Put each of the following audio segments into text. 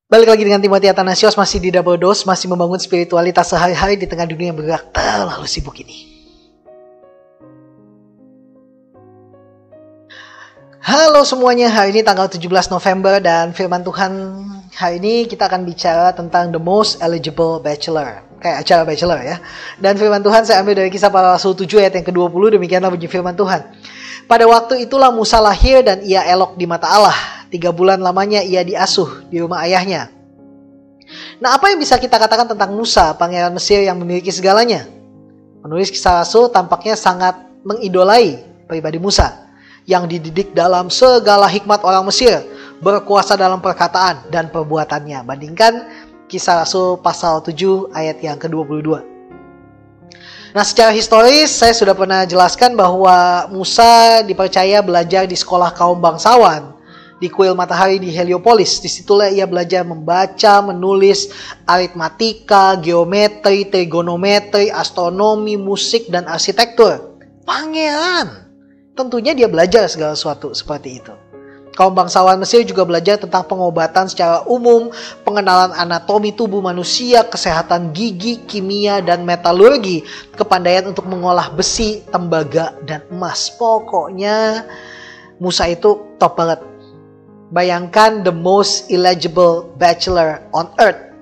Balik lagi dengan Timothy Athanasios, masih di Double Dose, masih membangun spiritualitas sehari-hari di tengah dunia yang bergerak terlalu sibuk ini. Halo semuanya, hari ini tanggal 17 November dan firman Tuhan hari ini kita akan bicara tentang the most eligible bachelor. Kayak acara bachelor ya. Dan firman Tuhan saya ambil dari Kisah Para Rasul 7 ayat yang ke-20, demikianlah bunyi firman Tuhan. Pada waktu itulah Musa lahir dan ia elok di mata Allah. 3 bulan lamanya ia diasuh di rumah ayahnya. Nah, apa yang bisa kita katakan tentang Musa, pangeran Mesir yang memiliki segalanya? Penulis Kisah Rasul tampaknya sangat mengidolai pribadi Musa, yang dididik dalam segala hikmat orang Mesir, berkuasa dalam perkataan dan perbuatannya. Bandingkan Kisah Rasul pasal 7 ayat yang ke-22. Nah, secara historis saya sudah pernah jelaskan bahwa Musa dipercaya belajar di sekolah kaum bangsawan di kuil matahari di Heliopolis. Disitulah ia belajar membaca, menulis, aritmatika, geometri, trigonometri, astronomi, musik, dan arsitektur. Pangeran! Tentunya dia belajar segala sesuatu seperti itu. Kaum bangsawan Mesir juga belajar tentang pengobatan secara umum, pengenalan anatomi tubuh manusia, kesehatan gigi, kimia, dan metalurgi, kepandaian untuk mengolah besi, tembaga, dan emas. Pokoknya Musa itu top banget. Bayangkan the most eligible bachelor on earth,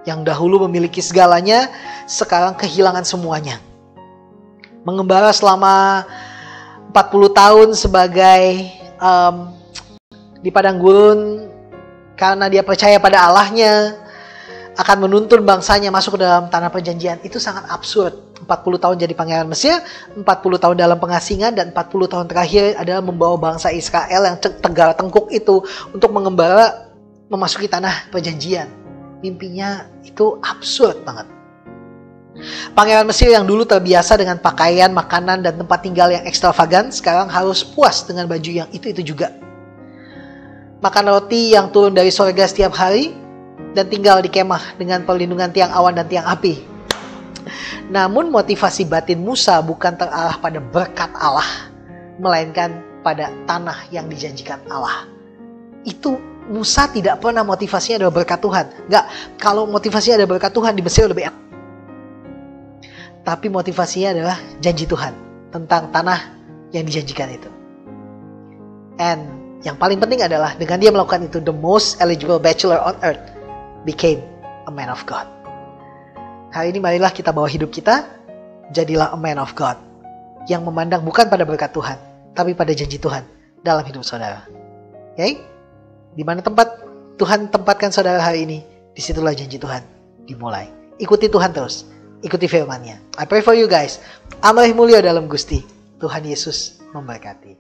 yang dahulu memiliki segalanya, sekarang kehilangan semuanya. Mengembara selama 40 tahun sebagai di padang gurun karena dia percaya pada Allahnya, akan menuntun bangsanya masuk ke dalam tanah perjanjian. Itu sangat absurd. 40 tahun jadi pangeran Mesir, 40 tahun dalam pengasingan, dan 40 tahun terakhir adalah membawa bangsa Israel yang tegar tengkuk itu untuk mengembara memasuki tanah perjanjian. Mimpinya itu absurd banget. Pangeran Mesir yang dulu terbiasa dengan pakaian, makanan, dan tempat tinggal yang ekstravagan, sekarang harus puas dengan baju yang itu-itu juga. Makan roti yang turun dari sorga setiap hari, dan tinggal di kemah dengan perlindungan tiang awan dan tiang api. Namun motivasi batin Musa bukan terarah pada berkat Allah, melainkan pada tanah yang dijanjikan Allah. Itu Musa tidak pernah motivasinya adalah berkat Tuhan. Enggak, kalau motivasinya adalah berkat Tuhan di Mesir lebih enak. Tapi motivasinya adalah janji Tuhan tentang tanah yang dijanjikan itu. And yang paling penting adalah dengan dia melakukan itu, the most eligible bachelor on earth became a man of God. Hari ini marilah kita bawa hidup kita, jadilah a man of God, yang memandang bukan pada berkat Tuhan, tapi pada janji Tuhan dalam hidup saudara. Okay? Di mana tempat Tuhan tempatkan saudara hari ini, disitulah janji Tuhan dimulai. Ikuti Tuhan terus, ikuti firman-Nya. I pray for you guys. Amal mulya dalam Gusti. Tuhan Yesus memberkati.